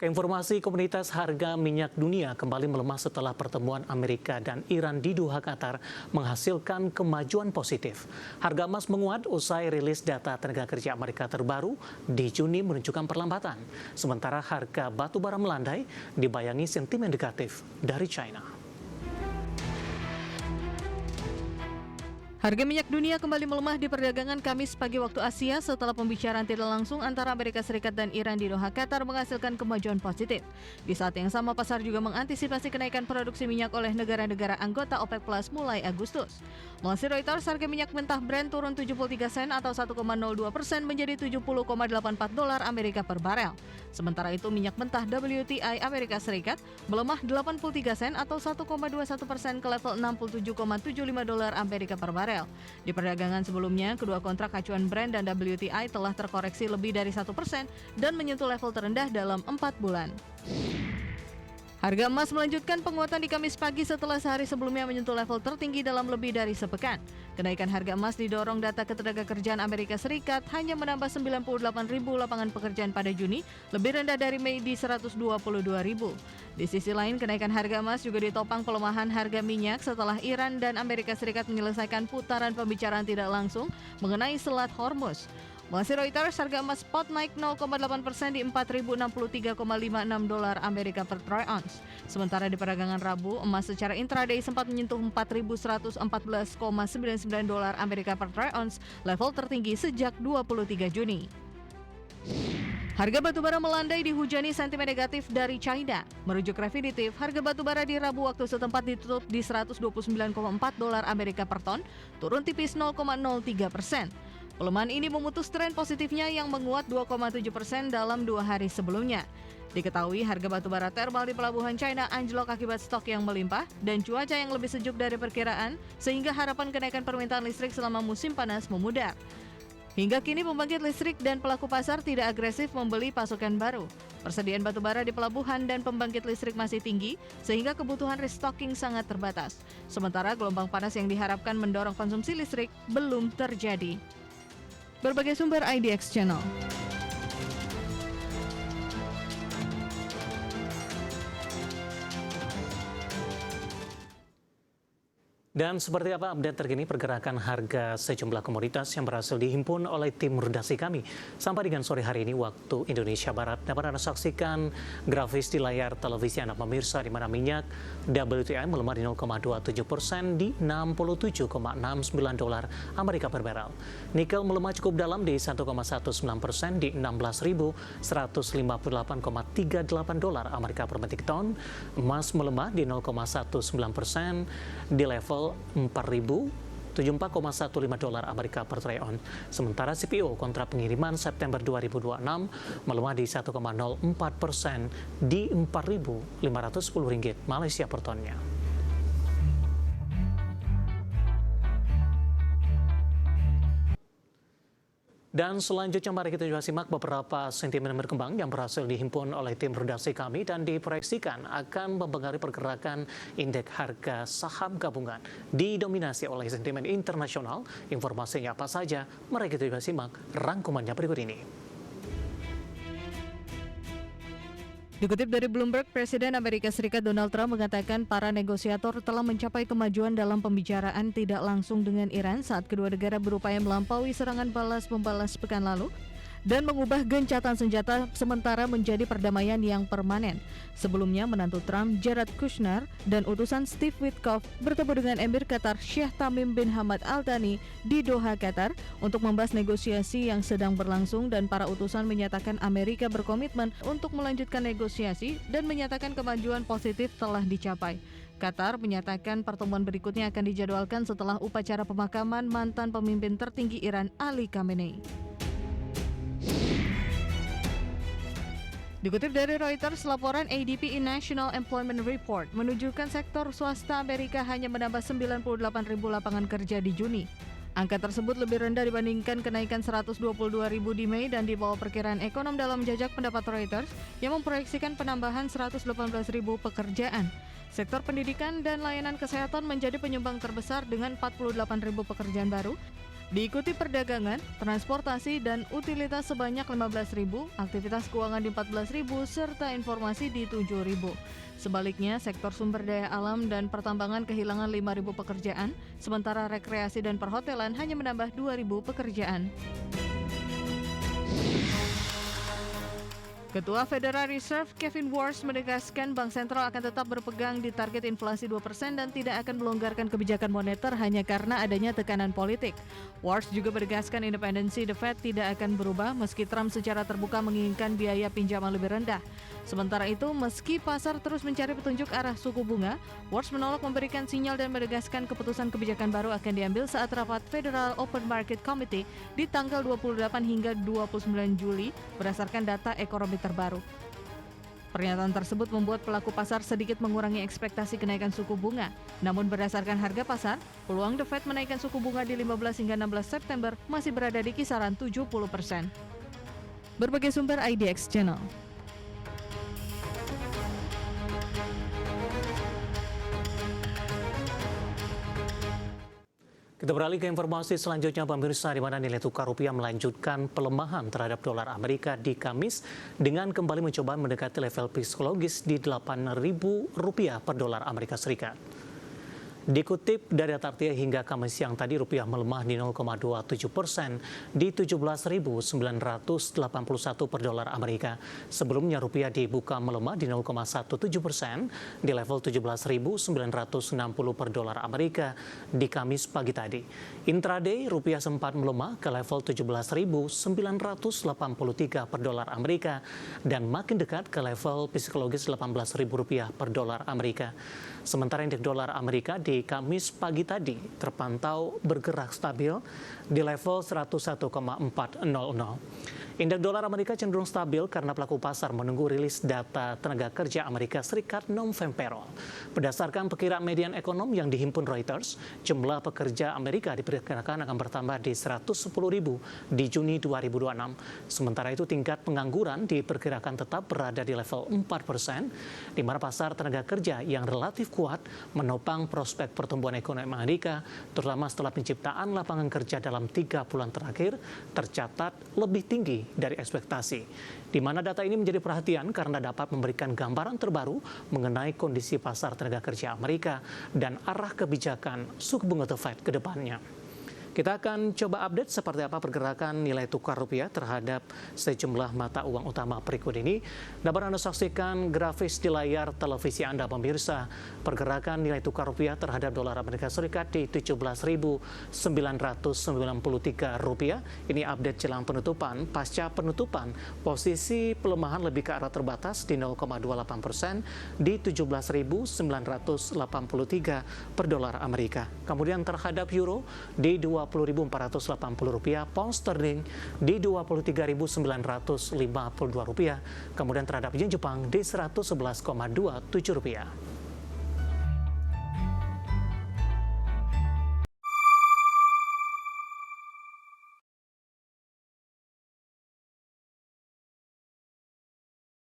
Informasi komunitas harga minyak dunia kembali melemah setelah pertemuan Amerika dan Iran di Doha, Qatar menghasilkan kemajuan positif. Harga emas menguat usai rilis data tenaga kerja Amerika terbaru di Juni menunjukkan perlambatan. Sementara harga batu bara melandai dibayangi sentimen negatif dari China. Harga minyak dunia kembali melemah di perdagangan Kamis pagi waktu Asia setelah pembicaraan tidak langsung antara Amerika Serikat dan Iran di Doha, Qatar menghasilkan kemajuan positif. Di saat yang sama, pasar juga mengantisipasi kenaikan produksi minyak oleh negara-negara anggota OPEC Plus mulai Agustus. Melansir Reuters, harga minyak mentah Brent turun 73 sen atau 1,02% menjadi $70,84 Amerika per barel. Sementara itu, minyak mentah WTI Amerika Serikat melemah 83 sen atau 1,21% ke level $67,75 Amerika per barel. Di perdagangan sebelumnya, kedua kontrak acuan Brent dan WTI telah terkoreksi lebih dari 1% dan menyentuh level terendah dalam 4 bulan. Harga emas melanjutkan penguatan di Kamis pagi setelah sehari sebelumnya menyentuh level tertinggi dalam lebih dari sepekan. Kenaikan harga emas didorong data ketenagakerjaan Amerika Serikat hanya menambah 98.000 lapangan pekerjaan pada Juni, lebih rendah dari Mei di 122.000. Di sisi lain, kenaikan harga emas juga ditopang pelemahan harga minyak setelah Iran dan Amerika Serikat menyelesaikan putaran pembicaraan tidak langsung mengenai Selat Hormuz. Melansir Reuters, harga emas spot naik 0,8% di $4.063,56 Amerika per troy ounce. Sementara di perdagangan Rabu, emas secara intraday sempat menyentuh $4.114,99 Amerika per troy ounce, level tertinggi sejak 23 Juni. Harga batubara melandai dihujani sentimen negatif dari China. Merujuk Refinitiv, harga batubara di Rabu waktu setempat ditutup di $129,4 Amerika per ton, turun tipis 0,03%. Pelemahan ini memutus tren positifnya yang menguat 2,7% dalam 2 hari sebelumnya. Diketahui harga batubara thermal di pelabuhan China anjlok akibat stok yang melimpah dan cuaca yang lebih sejuk dari perkiraan, sehingga harapan kenaikan permintaan listrik selama musim panas memudar. Hingga kini pembangkit listrik dan pelaku pasar tidak agresif membeli pasokan baru. Persediaan batubara di pelabuhan dan pembangkit listrik masih tinggi, sehingga kebutuhan restocking sangat terbatas. Sementara gelombang panas yang diharapkan mendorong konsumsi listrik belum terjadi. Berbagai sumber IDX Channel. Dan seperti apa update terkini pergerakan harga sejumlah komoditas yang berhasil dihimpun oleh tim redaksi kami. Sampai dengan sore hari ini waktu Indonesia Barat dapat Anda saksikan grafis di layar televisi Anda pemirsa, di mana minyak WTI melemah di 0,27% di $67,69 Amerika per barel. Nikel melemah cukup dalam di 1,19% di $16.158,38 Amerika per metrik ton. Emas melemah di 0,19% di level $4.074,15 Amerika per troy ounce. Sementara CPO kontrak pengiriman September 2026 melemah di 1,04% di Rp4.510 Malaysia per tonnya. Dan selanjutnya mari kita juga simak beberapa sentimen berkembang yang berhasil dihimpun oleh tim redaksi kami dan diproyeksikan akan mempengaruhi pergerakan indeks harga saham gabungan. Didominasi oleh sentimen internasional. Informasinya apa saja? Mari kita juga simak rangkumannya berikut ini. Dikutip dari Bloomberg, Presiden Amerika Serikat Donald Trump mengatakan para negosiator telah mencapai kemajuan dalam pembicaraan tidak langsung dengan Iran saat kedua negara berupaya melampaui serangan balas-membalas pekan lalu dan mengubah gencatan senjata sementara menjadi perdamaian yang permanen. Sebelumnya, menantu Trump, Jared Kushner, dan utusan Steve Witkoff bertemu dengan Emir Qatar Sheikh Tamim bin Hamad Al Thani di Doha, Qatar untuk membahas negosiasi yang sedang berlangsung, dan para utusan menyatakan Amerika berkomitmen untuk melanjutkan negosiasi dan menyatakan kemajuan positif telah dicapai. Qatar menyatakan pertemuan berikutnya akan dijadwalkan setelah upacara pemakaman mantan pemimpin tertinggi Iran Ali Khamenei. Dikutip dari Reuters, laporan ADP National Employment Report menunjukkan sektor swasta Amerika hanya menambah 98.000 lapangan kerja di Juni. Angka tersebut lebih rendah dibandingkan kenaikan 122.000 di Mei dan di bawah perkiraan ekonom dalam jajak pendapat Reuters yang memproyeksikan penambahan 118.000 pekerjaan. Sektor pendidikan dan layanan kesehatan menjadi penyumbang terbesar dengan 48.000 pekerjaan baru. Diikuti perdagangan, transportasi, dan utilitas sebanyak 15.000, aktivitas keuangan di 14.000, serta informasi di 7.000. Sebaliknya, sektor sumber daya alam dan pertambangan kehilangan 5.000 pekerjaan, sementara rekreasi dan perhotelan hanya menambah 2.000 pekerjaan. Ketua Federal Reserve Kevin Warsh menegaskan Bank Sentral akan tetap berpegang di target inflasi 2% dan tidak akan melonggarkan kebijakan moneter hanya karena adanya tekanan politik. Warsh juga menegaskan independensi The Fed tidak akan berubah meski Trump secara terbuka menginginkan biaya pinjaman lebih rendah. Sementara itu, meski pasar terus mencari petunjuk arah suku bunga, Warsh menolak memberikan sinyal dan menegaskan keputusan kebijakan baru akan diambil saat rapat Federal Open Market Committee di tanggal 28 hingga 29 Juli berdasarkan data ekonomi terbaru. Pernyataan tersebut membuat pelaku pasar sedikit mengurangi ekspektasi kenaikan suku bunga. Namun berdasarkan harga pasar, peluang The Fed menaikkan suku bunga di 15 hingga 16 September masih berada di kisaran 70%. Berbagai sumber IDX Channel. Kita beralih ke informasi selanjutnya, pemirsa, di mana nilai tukar rupiah melanjutkan pelemahan terhadap dolar Amerika di Kamis dengan kembali mencoba mendekati level psikologis di Rp8.000 per dolar Amerika Serikat. Dikutip dari Tartia hingga Kamis siang tadi, rupiah melemah di 0,27% di 17.981 per dolar Amerika. Sebelumnya rupiah dibuka melemah di 0,17% di level 17.960 per dolar Amerika di Kamis pagi tadi. Intraday rupiah sempat melemah ke level 17.983 per dolar Amerika dan makin dekat ke level psikologis Rp18.000 per dolar Amerika. Sementara indeks dolar Amerika di Kamis pagi tadi terpantau bergerak stabil di level 101,400. Indeks dolar Amerika cenderung stabil karena pelaku pasar menunggu rilis data tenaga kerja Amerika Serikat non-farm. Berdasarkan perkiraan median ekonom yang dihimpun Reuters, jumlah pekerja Amerika diperkirakan akan bertambah di 110.000 di Juni 2026. Sementara itu tingkat pengangguran diperkirakan tetap berada di level 4%, di mana pasar tenaga kerja yang relatif kuat menopang prospek pertumbuhan ekonomi Amerika, terutama setelah penciptaan lapangan kerja dalam 3 bulan terakhir tercatat lebih tinggi dari ekspektasi, di mana data ini menjadi perhatian karena dapat memberikan gambaran terbaru mengenai kondisi pasar tenaga kerja Amerika dan arah kebijakan suku bunga The Fed ke depannya. Kita akan coba update seperti apa pergerakan nilai tukar rupiah terhadap sejumlah mata uang utama berikut ini. Dapat Anda saksikan grafis di layar televisi Anda, pemirsa. Pergerakan nilai tukar rupiah terhadap dolar Amerika Serikat di Rp17.993. Ini update jelang penutupan. Pasca penutupan, posisi pelemahan lebih ke arah terbatas di 0,28% di Rp17.983 per dolar Amerika. Kemudian terhadap euro di Rp20.480, pound sterling di Rp23.952, kemudian terhadap yen Jepang di Rp111,27.